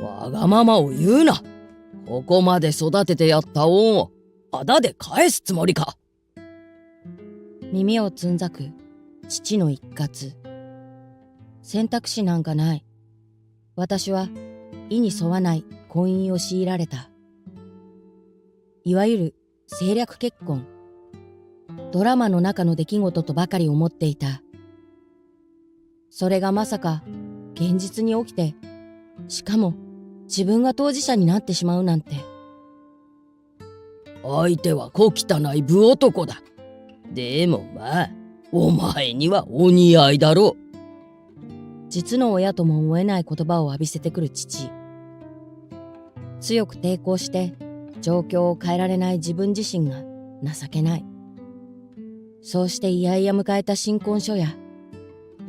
わがままを言うな。ここまで育ててやった恩をあだで返すつもりか。耳をつんざく父の一喝。選択肢なんかない。私は意に沿わない婚姻を強いられた。いわゆる政略結婚。ドラマの中の出来事とばかり思っていた。それがまさか現実に起きて、しかも自分が当事者になってしまうなんて。相手は小汚い武男だ。でもまあ、お前にはお似合いだろう。実の親とも思えない言葉を浴びせてくる父。強く抵抗して状況を変えられない自分自身が情けない。そうしていやいや迎えた新婚書や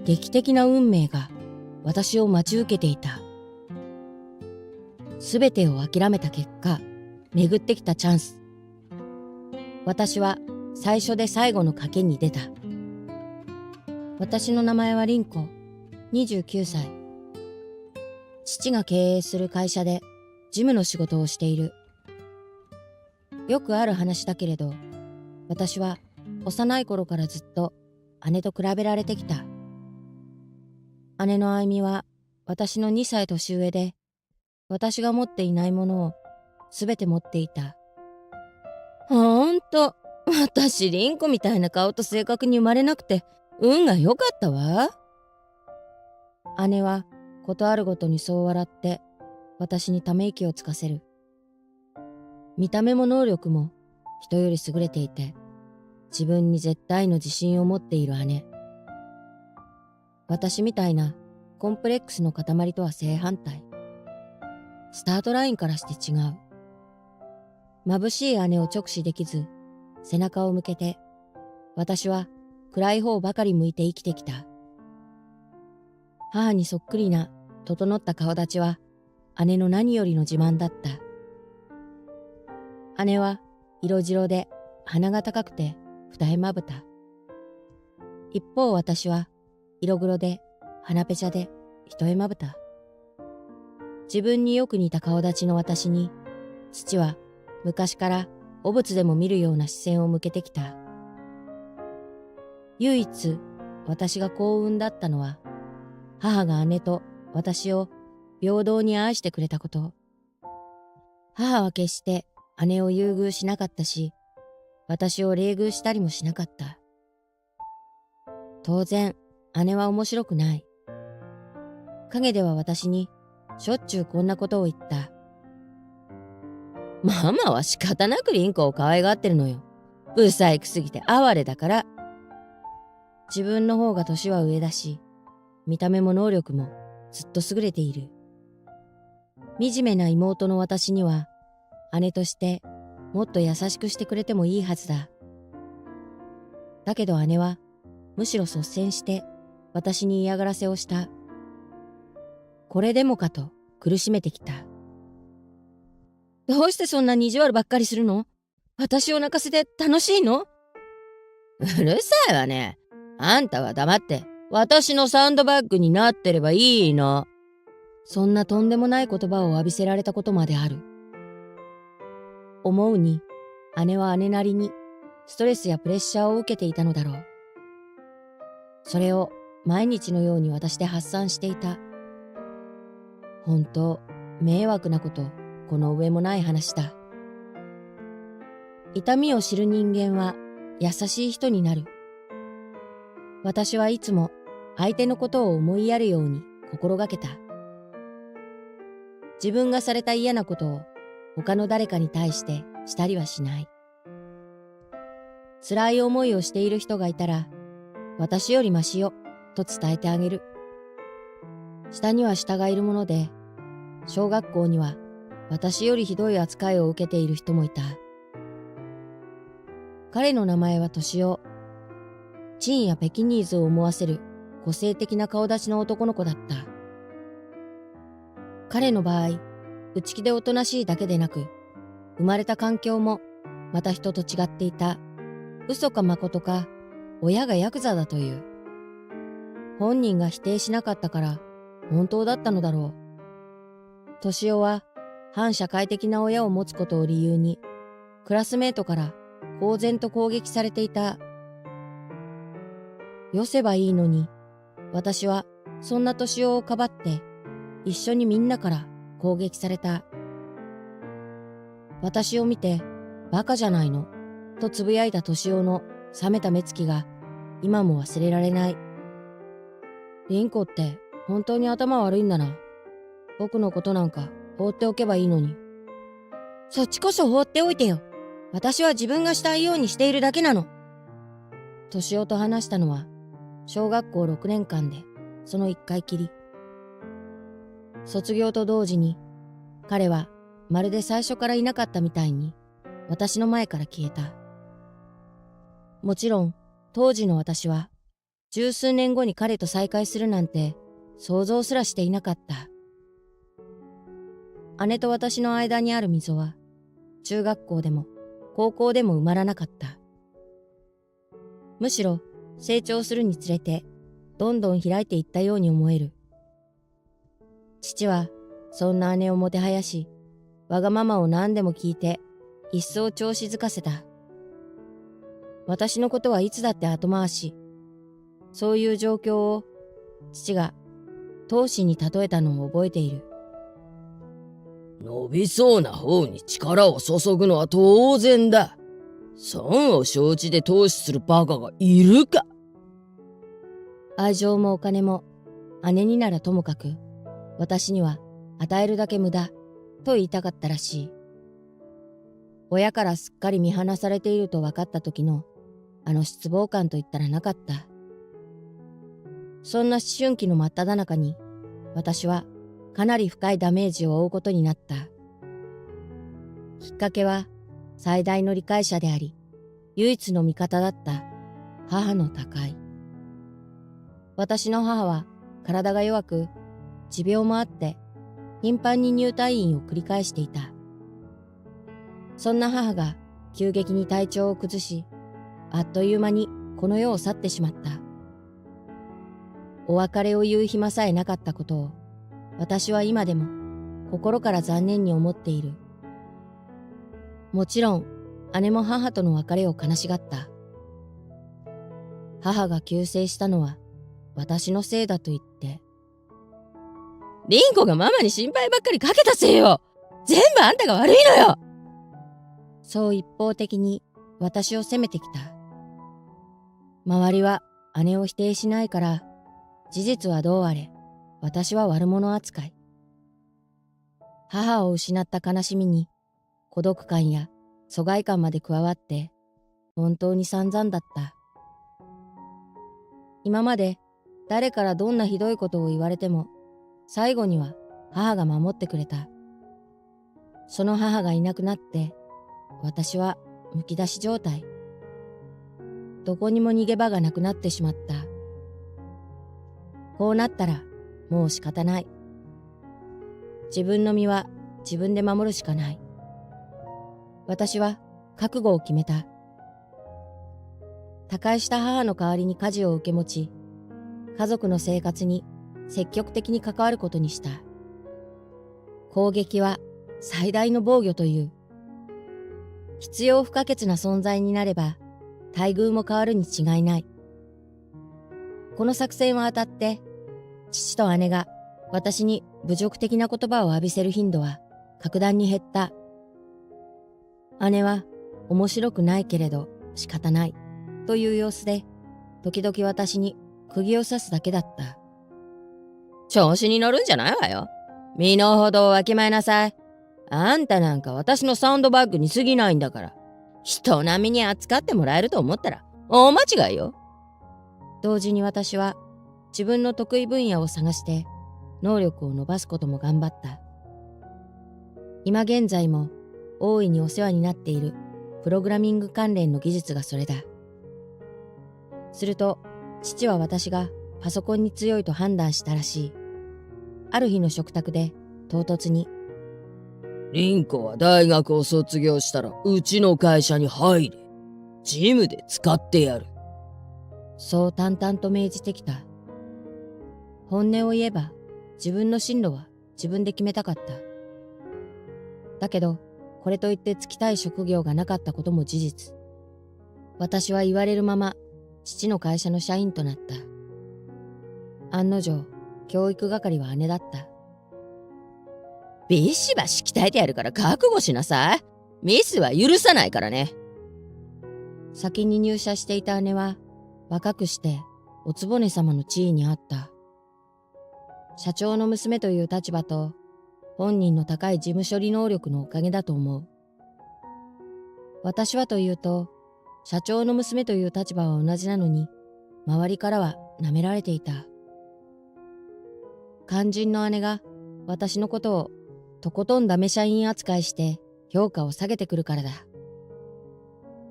劇的な運命が私を待ち受けていた。すべてを諦めた結果、巡ってきたチャンス。私は最初で最後の賭けに出た。私の名前は凛子、29歳。父が経営する会社で事務の仕事をしている。よくある話だけれど、私は幼い頃からずっと姉と比べられてきた。姉のあゆみは私の2歳年上で、私が持っていないものをすべて持っていた。ほんと、私凛子みたいな顔と性格に生まれなくて運が良かったわ。姉はことあるごとにそう笑って私にため息をつかせる。見た目も能力も人より優れていて、自分に絶対の自信を持っている姉。私みたいなコンプレックスの塊とは正反対。スタートラインからして違う。眩しい姉を直視できず、背中を向けて、私は暗い方ばかり向いて生きてきた。母にそっくりな整った顔立ちは姉の何よりの自慢だった。姉は色白で鼻が高くて二重まぶた。一方私は色黒で鼻ぺちゃで一重まぶた。自分によく似た顔立ちの私に、父は昔から汚物でも見るような視線を向けてきた。唯一私が幸運だったのは、母が姉と私を平等に愛してくれたこと。母は決して姉を優遇しなかったし、私を冷遇したりもしなかった。当然、姉は面白くない。陰では私にしょっちゅうこんなことを言った。ママは仕方なく凛子を可愛がってるのよ。不細工すぎて哀れだから。自分の方が年は上だし、見た目も能力もずっと優れている。惨めな妹の私には、姉としてもっと優しくしてくれてもいいはずだ。だけど姉はむしろ率先して私に嫌がらせをした。これでもかと苦しめてきた。どうしてそんなに意地悪ばっかりするの？私を泣かせて楽しいの？うるさいわね。あんたは黙って私のサンドバッグになってればいいの。そんなとんでもない言葉を浴びせられたことまである。思うに、姉は姉なりにストレスやプレッシャーを受けていたのだろう。それを毎日のように私で発散していた。本当、迷惑なこと、この上もない話だ。痛みを知る人間は優しい人になる。私はいつも相手のことを思いやるように心がけた。自分がされた嫌なことを他の誰かに対してしたりはしない。辛い思いをしている人がいたら、私よりマシよと伝えてあげる。下には下がいるもので、小学校には私よりひどい扱いを受けている人もいた。彼の名前は敏夫。チンやペキニーズを思わせる個性的な顔立ちの男の子だった。彼の場合、内気でおとなしいだけでなく、生まれた環境もまた人と違っていた。嘘か誠か、親がヤクザだという。本人が否定しなかったから本当だったのだろ敏夫は反社会的な親を持つことを理由に、クラスメートから公然と攻撃されていた。よせばいいのに、私はそんな敏夫をかばって一緒にみんなから攻撃された。私を見てバカじゃないのとつぶやいた敏夫の冷めた目つきが今も忘れられない。凛子って本当に頭悪いんだな。僕のことなんか放っておけばいいのに。そっちこそ放っておいてよ。私は自分がしたいようにしているだけなの。敏夫と話したのは小学校6年間でその1回きり。卒業と同時に彼はまるで最初からいなかったみたいに私の前から消えた。もちろん当時の私は十数年後に彼と再会するなんて想像すらしていなかった。姉と私の間にある溝は中学校でも高校でも埋まらなかった。むしろ成長するにつれてどんどん開いていったように思える。父はそんな姉をもてはやし、わがままを何でも聞いて一層調子づかせた。私のことはいつだって後回し。そういう状況を父が闘志に例えたのを覚えている。伸びそうな方に力を注ぐのは当然だ。損を承知で投資するバカがいるか。愛情もお金も姉にならともかく私には与えるだけ無駄と言いたかったらしい。親からすっかり見放されていると分かった時のあの失望感といったらなかった。そんな思春期の真っ只中に私はかなり深いダメージを負うことになった。きっかけは最大の理解者であり唯一の味方だった母の他界。私の母は体が弱く持病もあって頻繁に入退院を繰り返していた。そんな母が急激に体調を崩し、あっという間にこの世を去ってしまった。お別れを言う暇さえなかったことを私は今でも心から残念に思っている。もちろん姉も母との別れを悲しがった。母が急逝したのは私のせいだと言って。凛子がママに心配ばっかりかけたせいよ。全部あんたが悪いのよ。そう一方的に私を責めてきた。周りは姉を否定しないから事実はどうあれ私は悪者扱い。母を失った悲しみに孤独感や疎外感まで加わって本当に散々だった。今まで誰からどんなひどいことを言われても最後には母が守ってくれた。その母がいなくなって私はむき出し状態。どこにも逃げ場がなくなってしまった。こうなったらもう仕方ない。自分の身は自分で守るしかない。私は覚悟を決めた。他界した母の代わりに家事を受け持ち、家族の生活に積極的に関わることにした。攻撃は最大の防御という。必要不可欠な存在になれば待遇も変わるに違いない。この作戦は当たって父と姉が私に侮辱的な言葉を浴びせる頻度は格段に減った。姉は面白くないけれど仕方ないという様子で時々私に釘を刺すだけだった。調子に乗るんじゃないわよ。身の程をわきまえなさい。あんたなんか私のサウンドバッグに過ぎないんだから。人並みに扱ってもらえると思ったら大間違いよ。同時に私は自分の得意分野を探して能力を伸ばすことも頑張った。今現在も大いにお世話になっているプログラミング関連の技術がそれだ。すると父は私がパソコンに強いと判断したらしい。ある日の食卓で唐突に、凛子は大学を卒業したらうちの会社に入れ。ジムで使ってやる。そう淡々と命じてきた。本音を言えば自分の進路は自分で決めたかった。だけど、これといって就きたい職業がなかったことも事実。私は言われるまま、父の会社の社員となった。案の定、教育係は姉だった。ビシバシ鍛えてやるから覚悟しなさい。ミスは許さないからね。先に入社していた姉は、若くしておつぼね様の地位にあった。社長の娘という立場と、本人の高い事務処理能力のおかげだと思う。私はというと、社長の娘という立場は同じなのに、周りからは舐められていた。肝心の姉が私のことをとことんダメ社員扱いして評価を下げてくるからだ。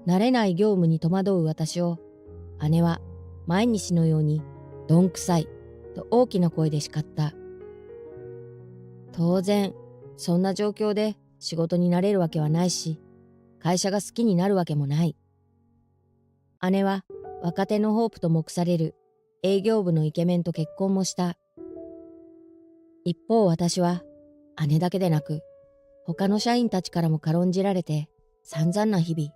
慣れない業務に戸惑う私を、姉は毎日のようにどんくさいと大きな声で叱った。当然、そんな状況で仕事になれるわけはないし、会社が好きになるわけもない。姉は若手のホープと目される営業部のイケメンと結婚もした。一方私は姉だけでなく他の社員たちからも軽んじられて散々な日々。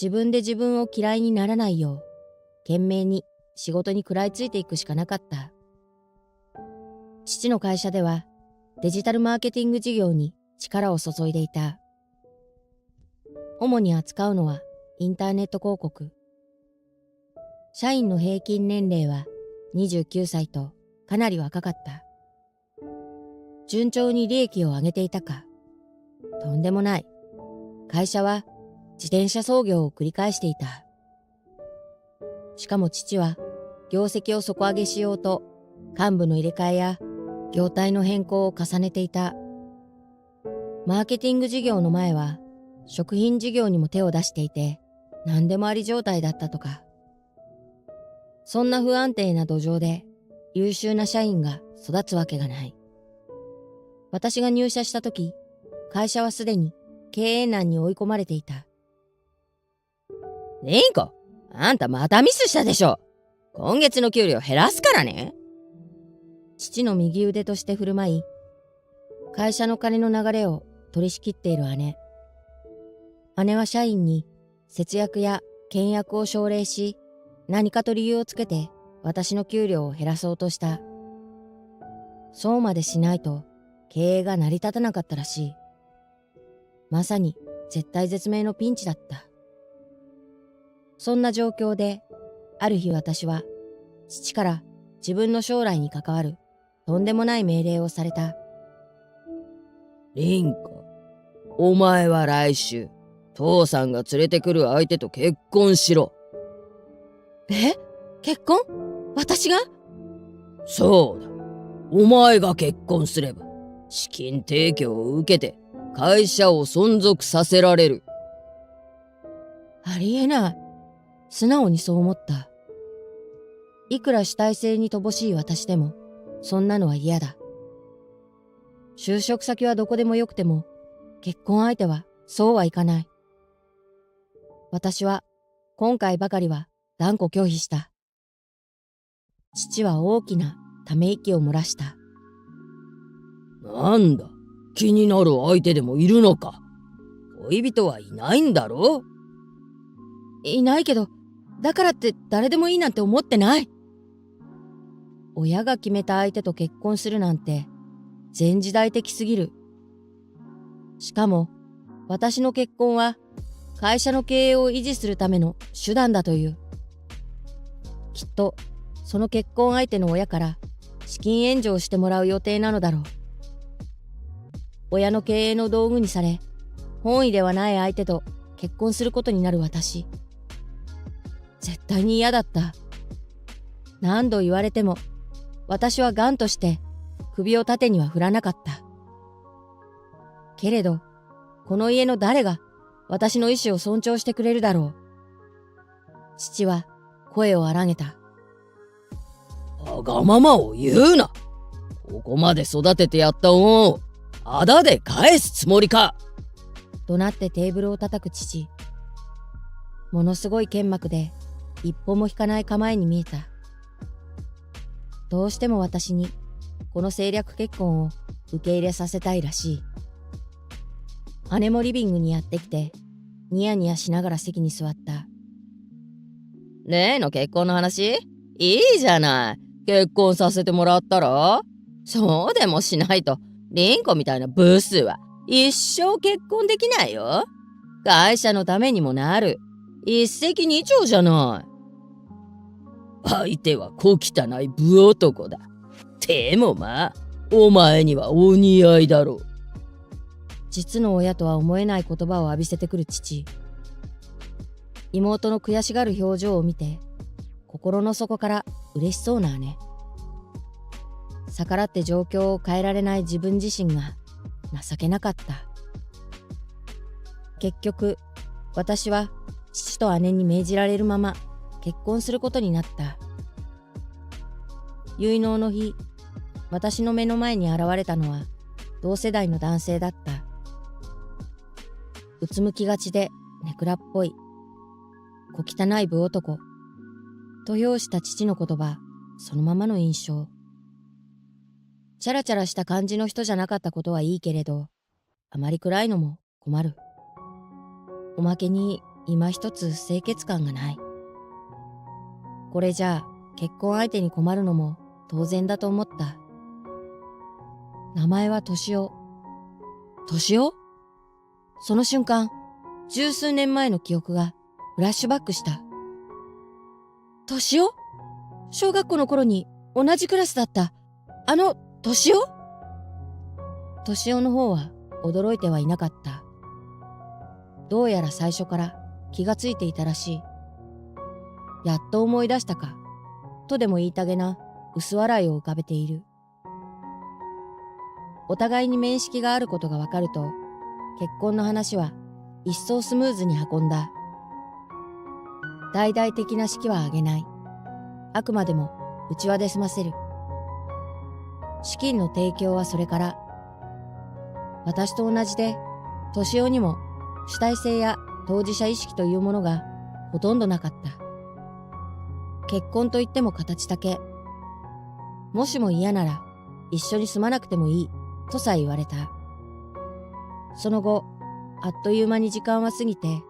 自分で自分を嫌いにならないよう懸命に仕事に食らいついていくしかなかった。父の会社ではデジタルマーケティング事業に力を注いでいた。主に扱うのはインターネット広告。社員の平均年齢は29歳とかなり若かった。順調に利益を上げていたか。とんでもない。会社は自転車操業を繰り返していた。しかも父は業績を底上げしようと幹部の入れ替えや業態の変更を重ねていた。マーケティング事業の前は食品事業にも手を出していて何でもあり状態だったとか。そんな不安定な土壌で優秀な社員が育つわけがない。私が入社した時、会社はすでに経営難に追い込まれていた。リンコ、あんたまたミスしたでしょ。今月の給料減らすからね。父の右腕として振る舞い、会社の金の流れを取り仕切っている姉。姉は社員に節約や倹約を奨励し、何かと理由をつけて私の給料を減らそうとした。そうまでしないと経営が成り立たなかったらしい。まさに絶体絶命のピンチだった。そんな状況で、ある日私は父から自分の将来に関わるとんでもない命令をされた。リンコ、お前は来週、父さんが連れてくる相手と結婚しろ。え？結婚？私が？そうだ。お前が結婚すれば、資金提供を受けて会社を存続させられる。ありえない。素直にそう思った。いくら主体性に乏しい私でも、そんなのは嫌だ。就職先はどこでもよくても、結婚相手はそうはいかない。私は今回ばかりは断固拒否した。父は大きなため息を漏らした。なんだ、気になる相手でもいるのか。恋人はいないんだろ？いないけど、だからって誰でもいいなんて思ってない。親が決めた相手と結婚するなんて前時代的すぎる。しかも私の結婚は会社の経営を維持するための手段だという。きっとその結婚相手の親から資金援助をしてもらう予定なのだろう。親の経営の道具にされ、本意ではない相手と結婚することになる私。絶対に嫌だった。何度言われても私は頑として首を縦には振らなかった。けれどこの家の誰が私の意志を尊重してくれるだろう。父は声を荒げた。わがままを言うな。ここまで育ててやった恩をあだで返すつもりか。怒鳴ってテーブルを叩く父。ものすごい剣幕で一歩も引かない構えに見えた。どうしても私にこの政略結婚を受け入れさせたいらしい。姉もリビングにやってきて、ニヤニヤしながら席に座った。例の結婚の話？いいじゃない。結婚させてもらったら？そうでもしないと、リンコみたいなブスは一生結婚できないよ。会社のためにもなる。一石二鳥じゃない。相手は小汚い武男だ。でもまあ、お前にはお似合いだろう。実の親とは思えない言葉を浴びせてくる父。妹の悔しがる表情を見て、心の底から嬉しそうな姉。逆らって状況を変えられない自分自身が情けなかった。結局、私は父と姉に命じられるまま結婚することになった。結納の日、私の目の前に現れたのは同世代の男性だった。うつむきがちでネクラっぽい、小汚い武男と評した父の言葉、そのままの印象。チャラチャラした感じの人じゃなかったことはいいけれど、あまり暗いのも困る。おまけに今一つ清潔感がない。これじゃあ結婚相手に困るのも当然だと思った。名前は敏夫。敏夫？その瞬間、十数年前の記憶がフラッシュバックした。敏夫？小学校の頃に同じクラスだったあの敏夫？敏夫の方は驚いてはいなかった。どうやら最初から気がついていたらしい。やっと思い出したか、とでも言いたげな薄笑いを浮かべている。お互いに面識があることがわかると、結婚の話は一層スムーズに運んだ。大々的な式は挙げない。あくまでも内輪で済ませる。資金の提供はそれから。私と同じで、敏夫にも主体性や当事者意識というものがほとんどなかった。結婚といっても形だけ。もしも嫌なら一緒に住まなくてもいいとさえ言われた。その後、あっという間に時間は過ぎて、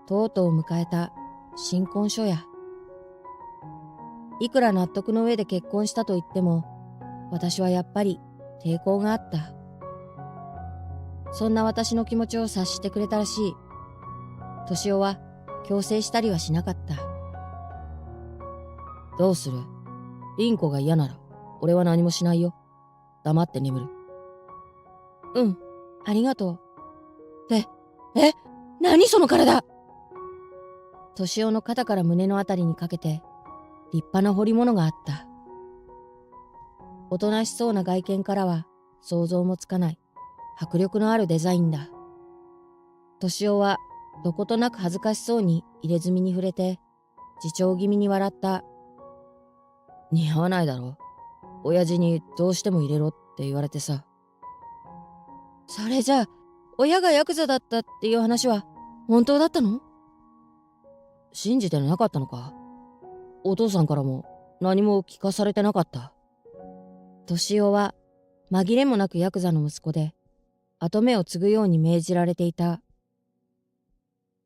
とうとう迎えた新婚初夜。いくら納得の上で結婚したと言っても、私はやっぱり抵抗があった。そんな私の気持ちを察してくれたらしい。敏夫は強制したりはしなかった。どうする？リンコが嫌なら俺は何もしないよ。黙って眠る。うん、ありがとう。何その体！敏夫の肩から胸のあたりにかけて立派な彫り物があった。おとなしそうな外見からは想像もつかない迫力のあるデザインだ。敏夫はどことなく恥ずかしそうに入れ墨に触れて自重気味に笑った。似合わないだろ。親父にどうしても入れろって言われてさ。それじゃあ親がヤクザだったっていう話は本当だったの？信じてなかったのか？お父さんからも何も聞かされてなかった。敏夫は紛れもなくヤクザの息子で、跡目を継ぐように命じられていた。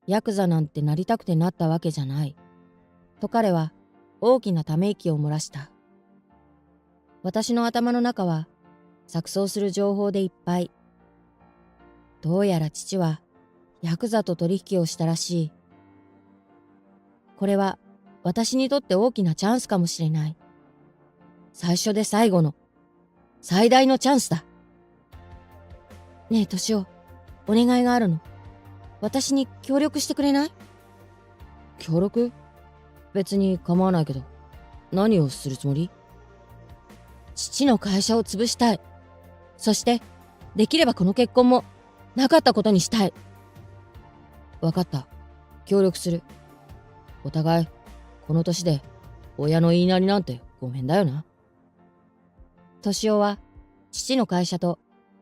ヤクザなんてなりたくてなったわけじゃない。と彼は大きなため息を漏らした。私の頭の中は錯綜する情報でいっぱい。どうやら父はヤクザと取引をしたらしい。これは私にとって大きなチャンスかもしれない。最初で最後の最大のチャンスだ。ねえ、敏夫、お願いがあるの。私に協力してくれない？協力？別に構わないけど、何をするつもり？父の会社を潰したい。そして、できればこの結婚もなかったことにしたい。わかった。協力する。お互い、この年で親の言いなりなんてごめんだよな。敏夫は父の会社と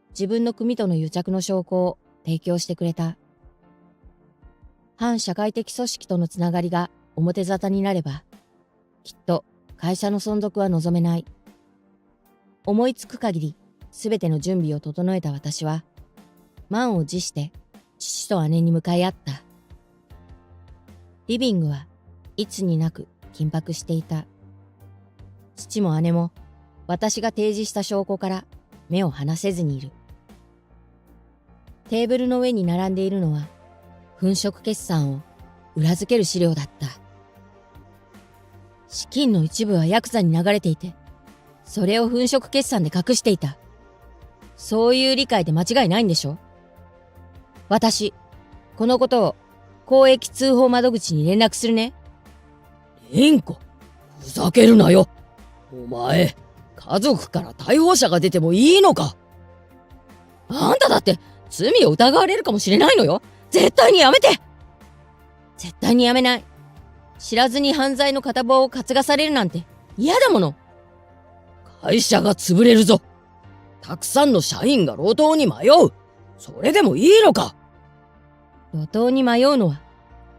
自分の組との癒着の証拠を提供してくれた。反社会的組織とのつながりが表沙汰になれば、きっと会社の存続は望めない。思いつく限りすべての準備を整えた私は、満を持して父と姉に向かい合った。リビングはいつになく緊迫していた。父も姉も私が提示した証拠から目を離せずにいる。テーブルの上に並んでいるのは粉飾決算を裏付ける資料だった。資金の一部はヤクザに流れていて、それを粉飾決算で隠していた。そういう理解で間違いないんでしょ？私、このことを公益通報窓口に連絡するね。凛子、ふざけるなよ。お前、家族から逮捕者が出てもいいのか？あんただって罪を疑われるかもしれないのよ。絶対にやめて。絶対にやめない。知らずに犯罪の片棒を担がされるなんて嫌だもの。会社が潰れるぞ。たくさんの社員が路頭に迷う。それでもいいのか？路頭に迷うのは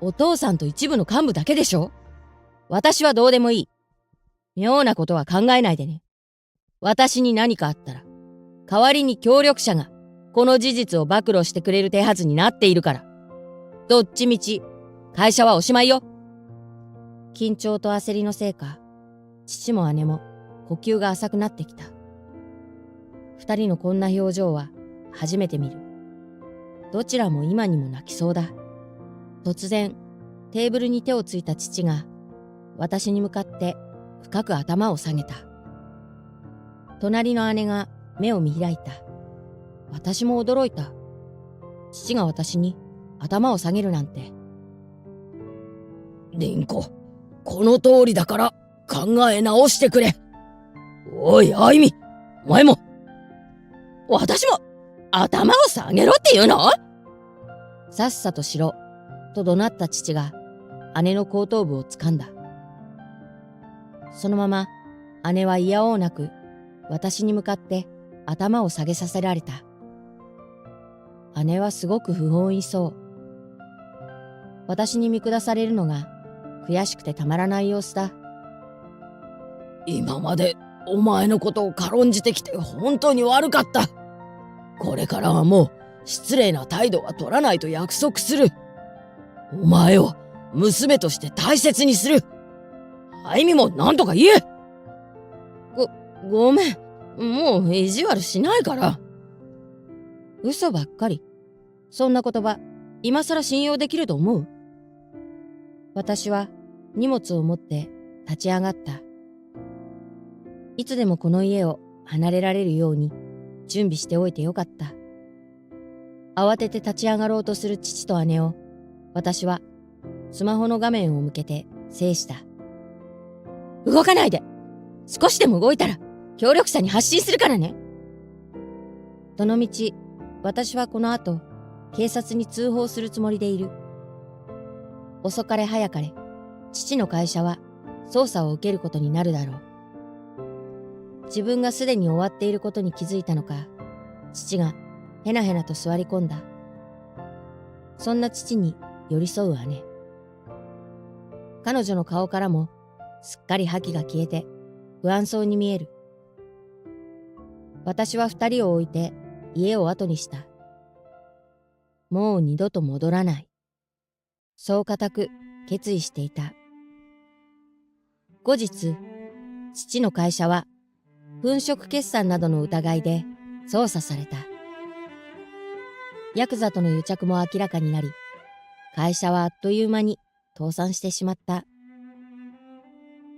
お父さんと一部の幹部だけでしょ。私はどうでもいい。妙なことは考えないでね。私に何かあったら代わりに協力者がこの事実を暴露してくれる手はずになっているから。どっちみち会社はおしまいよ。緊張と焦りのせいか、父も姉も呼吸が浅くなってきた。二人のこんな表情は初めて見る。どちらも今にも泣きそうだ。突然、テーブルに手をついた父が私に向かって深く頭を下げた。隣の姉が目を見開いた。私も驚いた。父が私に頭を下げるなんて。凛子、この通りだから考え直してくれ。おい、あいみ、お前も。私も頭を下げろって言うの？さっさとしろ、と怒鳴った父が姉の後頭部を掴んだ。そのまま姉はいやおうなく私に向かって頭を下げさせられた。姉はすごく不本意そう。私に見下されるのが悔しくてたまらない様子だ。今までお前のことを軽んじてきて本当に悪かった。これからはもう失礼な態度は取らないと約束する。お前を娘として大切にする。あいみも何とか言え。ごめん。もう意地悪しないから。嘘ばっかり。そんな言葉、今さら信用できると思う？私は荷物を持って立ち上がった。いつでもこの家を離れられるように準備しておいてよかった。慌てて立ち上がろうとする父と姉を私はスマホの画面を向けて制した。動かないで。少しでも動いたら協力者に発信するからね。どのみち私はこの後警察に通報するつもりでいる。遅かれ早かれ父の会社は捜査を受けることになるだろう。自分がすでに終わっていることに気づいたのか、父がへなへなと座り込んだ。そんな父に寄り添う姉。彼女の顔からもすっかり覇気が消えて不安そうに見える。私は二人を置いて家を後にした。もう二度と戻らない。そう固く決意していた。後日、父の会社は粉飾決算などの疑いで捜査された。ヤクザとの癒着も明らかになり、会社はあっという間に倒産してしまった。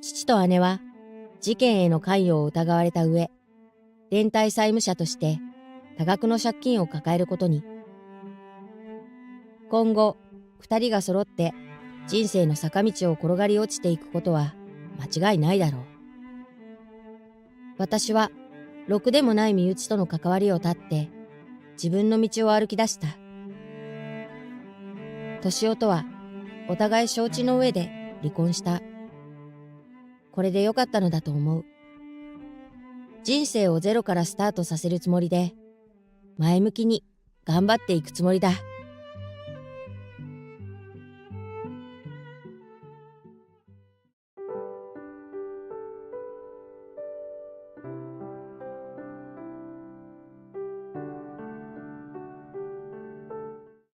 父と姉は事件への関与を疑われた上、連帯債務者として多額の借金を抱えることに。今後、二人が揃って人生の坂道を転がり落ちていくことは間違いないだろう。私はろくでもない身内との関わりを断って自分の道を歩き出した。敏夫とはお互い承知の上で離婚した。これでよかったのだと思う。人生をゼロからスタートさせるつもりで前向きに頑張っていくつもりだ。